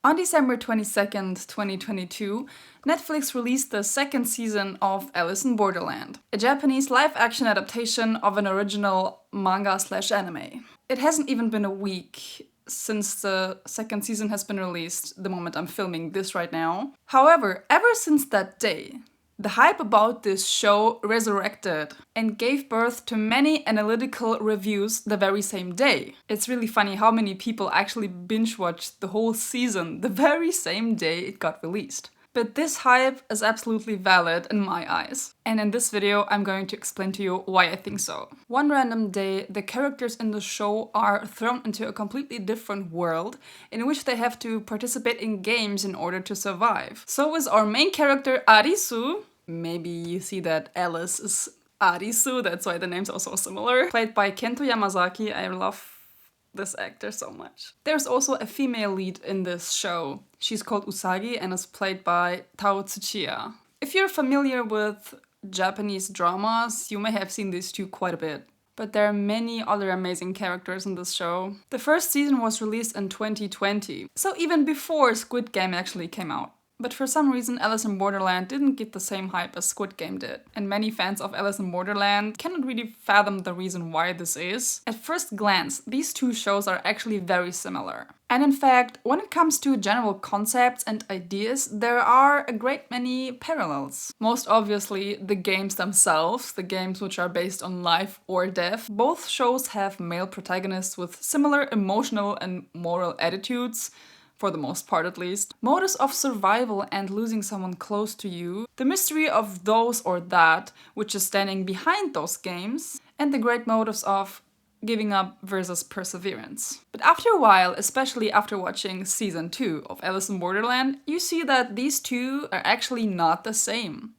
On December 22nd, 2022, Netflix released the second season of Alice in Borderland, a Japanese live-action adaptation of an original manga/anime. It hasn't even been a week since the second season has been released, the moment I'm filming this right now. However, ever since that day, the hype about this show resurrected and gave birth to many analytical reviews the very same day. It's really funny how many people actually binge-watched the whole season the very same day it got released. But this hype is absolutely valid in my eyes. And in this video, I'm going to explain to you why I think so. One random day, the characters in the show are thrown into a completely different world in which they have to participate in games in order to survive. So is our main character Arisu. Maybe you see that Alice is Arisu, that's why the names are so similar. Played by Kento Yamazaki. I love this actor so much. There's also a female lead in this show. She's called Usagi and is played by Tao Tsuchiya. If you're familiar with Japanese dramas, you may have seen these two quite a bit. But there are many other amazing characters in this show. The first season was released in 2020, so even before Squid Game actually came out. But for some reason, Alice in Borderland didn't get the same hype as Squid Game did. And many fans of Alice in Borderland cannot really fathom the reason why this is. At first glance, these two shows are actually very similar. And in fact, when it comes to general concepts and ideas, there are a great many parallels. Most obviously, the games themselves, the games which are based on life or death. Both shows have male protagonists with similar emotional and moral attitudes, for the most part at least. Motives of survival and losing someone close to you, the mystery of those or that which is standing behind those games, and the great motives of giving up versus perseverance. But after a while, especially after watching season 2 of Alice in Borderland, you see that these two are actually not the same,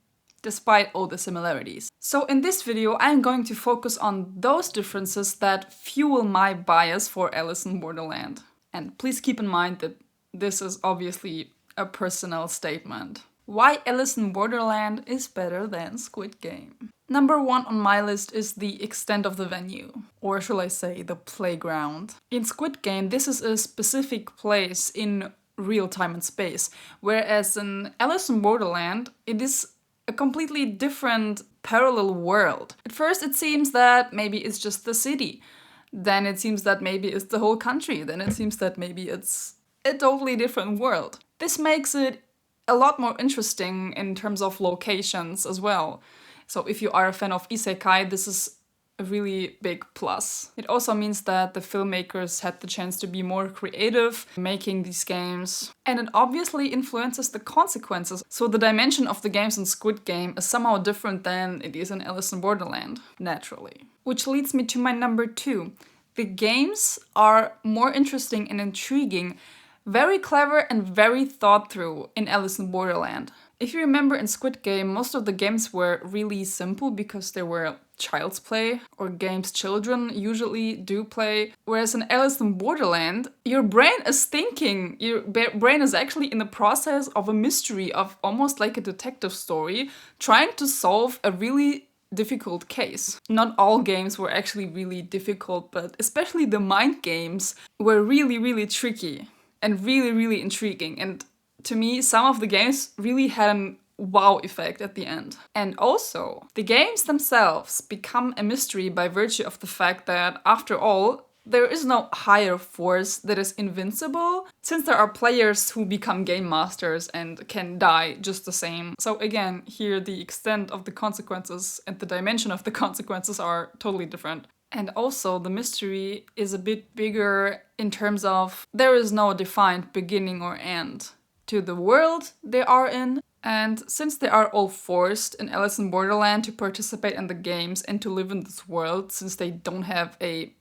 despite all the similarities. So in this video, I'm going to focus on those differences that fuel my bias for Alice in Borderland. And please keep in mind that this is obviously a personal statement. Why Alice in Borderland is better than Squid Game. Number 1 on my list is the extent of the venue, or shall I say the playground. In Squid Game, this is a specific place in real time and space, whereas in Alice in Borderland, it is a completely different parallel world. At first it seems that maybe it's just the city. Then it seems that maybe it's the whole country. Then it seems that maybe it's a totally different world. This makes it a lot more interesting in terms of locations as well. So if you are a fan of isekai, this is a really big plus. It also means that the filmmakers had the chance to be more creative making these games. And it obviously influences the consequences. So the dimension of the games in Squid Game is somehow different than it is in Alice in Borderland, naturally. Which leads me to my number 2. The games are more interesting and intriguing, very clever and very thought through in Alice in Borderland. If you remember in Squid Game, most of the games were really simple because they were child's play, or games children usually do play. Whereas in Alice in Borderland, your brain is thinking, your brain is actually in the process of a mystery, of almost like a detective story, trying to solve a really difficult case. Not all games were actually really difficult, but especially the mind games were really, really tricky and really, really intriguing. And to me, some of the games really had an wow effect at the end. And also, the games themselves become a mystery by virtue of the fact that, after all, there is no higher force that is invincible, since there are players who become game masters and can die just the same. So again, here the extent of the consequences and the dimension of the consequences are totally different. And also, the mystery is a bit bigger in terms of there is no defined beginning or end to the world they are in. And since they are all forced in Alice in Borderland to participate in the games and to live in this world, since they don't have a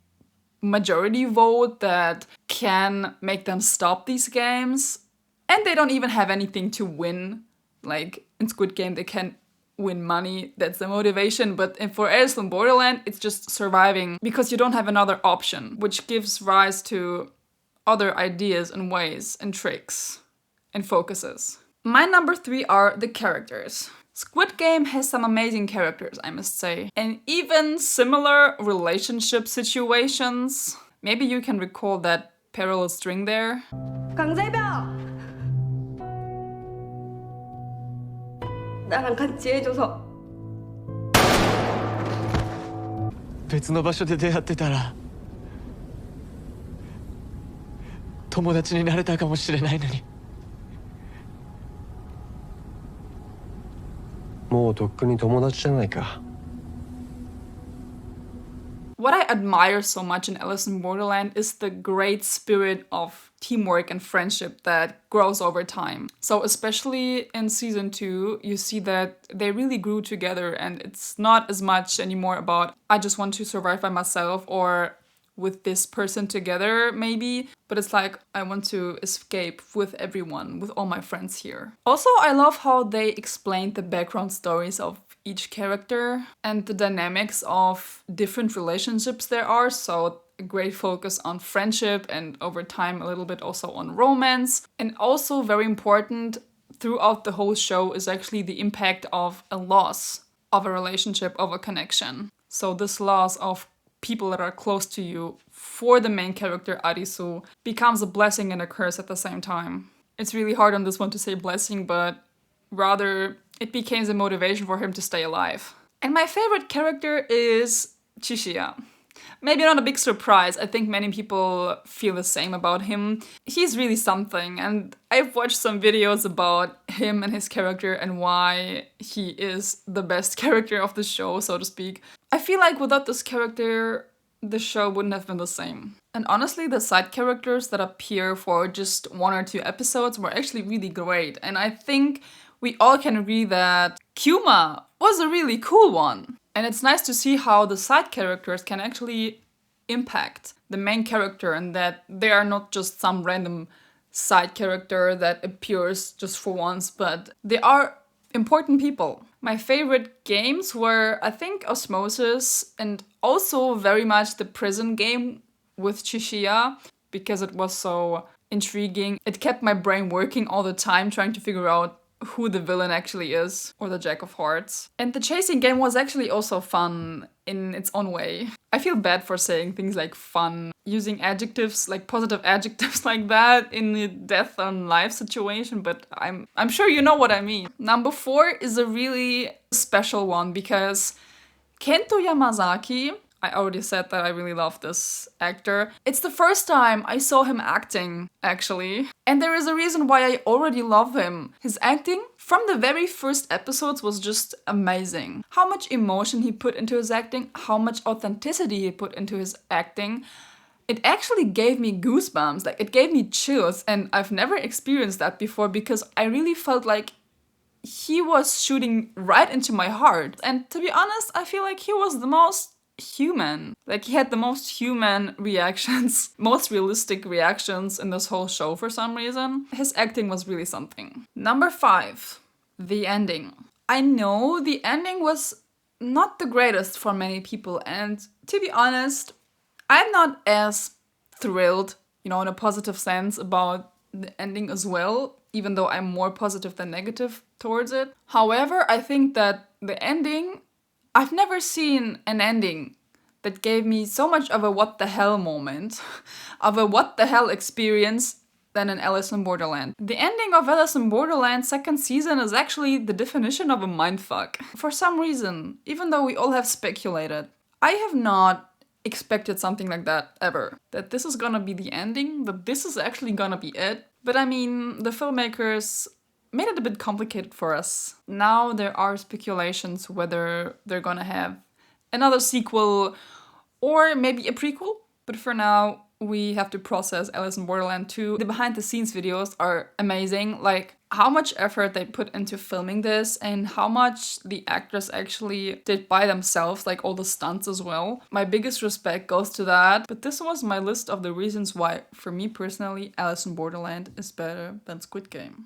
majority vote that can make them stop these games, and they don't even have anything to win. Like in Squid Game, they can win money, that's the motivation, but for Alice in Borderland, it's just surviving because you don't have another option, which gives rise to other ideas and ways and tricks and focuses. My number 3 are the characters. Squid Game has some amazing characters, I must say, and even similar relationship situations. Maybe you can recall that parallel string there. 나랑 같이 해줘서 別の場所で出会ってたら友達になれたかもしれないのに。もうとっくに友達じゃないか。 What I admire so much in Alice in Borderland is the great spirit of teamwork and friendship that grows over time. So especially in season 2, you see that they really grew together and it's not as much anymore about I just want to survive by myself or with this person together maybe, but it's like I want to escape with everyone, with all my friends here. Also, I love how they explained the background stories of each character and the dynamics of different relationships there are. So a great focus on friendship and over time a little bit also on romance. And also very important throughout the whole show is actually the impact of a loss of a relationship, of a connection. So this loss of people that are close to you for the main character Arisu becomes a blessing and a curse at the same time. It's really hard on this one to say blessing, but rather it became a motivation for him to stay alive. And my favorite character is Chishiya. Maybe not a big surprise, I think many people feel the same about him. He's really something, and I've watched some videos about him and his character and why he is the best character of the show, so to speak. I feel like without this character, the show wouldn't have been the same. And honestly, the side characters that appear for just 1 or 2 episodes were actually really great, and I think we all can agree that Kyuma was a really cool one. And it's nice to see how the side characters can actually impact the main character and that they are not just some random side character that appears just for once, but they are important people. My favorite games were, I think, Osmosis and also very much the prison game with Chishiya because it was so intriguing. It kept my brain working all the time trying to figure out who the villain actually is, or the Jack of Hearts. And the chasing game was actually also fun in its own way. I feel bad for saying things like fun, using adjectives, like positive adjectives like that in the death on life situation, but I'm sure you know what I mean. Number 4 is a really special one because Kento Yamazaki, I already said that I really love this actor. It's the first time I saw him acting, actually. And there is a reason why I already love him. His acting from the very first episodes was just amazing. How much emotion he put into his acting, how much authenticity he put into his acting. It actually gave me goosebumps, like it gave me chills, and I've never experienced that before because I really felt like he was shooting right into my heart. And to be honest, I feel like he was the most human. Like he had the most human reactions, most realistic reactions in this whole show for some reason. His acting was really something. Number 5, the ending. I know the ending was not the greatest for many people, and to be honest, I'm not as thrilled, in a positive sense about the ending as well, even though I'm more positive than negative towards it. However, I think that the ending, I've never seen an ending that gave me so much of a what the hell moment, of a what the hell experience than in Alice in Borderland. The ending of Alice in Borderland second season is actually the definition of a mindfuck. For some reason, even though we all have speculated, I have not expected something like that ever. That this is gonna be the ending, that this is actually gonna be it. But I mean, the filmmakers made it a bit complicated for us. Now there are speculations whether they're gonna have another sequel or maybe a prequel. But for now, we have to process Alice in Borderland 2. The behind the scenes videos are amazing. Like how much effort they put into filming this and how much the actors actually did by themselves, like all the stunts as well. My biggest respect goes to that. But this was my list of the reasons why, for me personally, Alice in Borderland is better than Squid Game.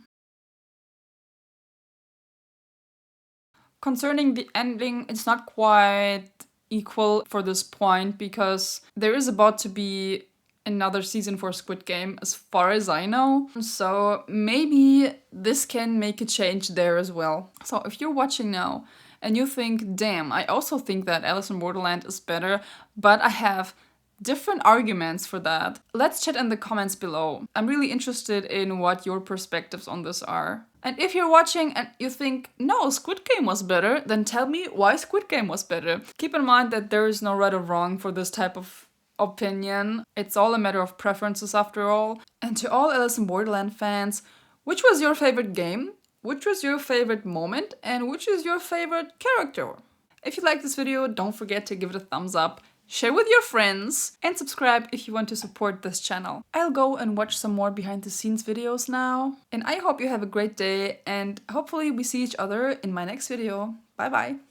Concerning the ending, it's not quite equal for this point because there is about to be another season for Squid Game as far as I know. So maybe this can make a change there as well. So if you're watching now and you think, damn, I also think that Alice in Borderland is better, but I have different arguments for that. Let's chat in the comments below. I'm really interested in what your perspectives on this are. And if you're watching and you think, no, Squid Game was better, then tell me why Squid Game was better. Keep in mind that there is no right or wrong for this type of opinion. It's all a matter of preferences after all. And to all Alice in Borderland fans, which was your favorite game? Which was your favorite moment? And which is your favorite character? If you like this video, don't forget to give it a thumbs up, share with your friends, and subscribe if you want to support this channel. I'll go and watch some more behind the scenes videos now. And I hope you have a great day, and hopefully we see each other in my next video. Bye bye!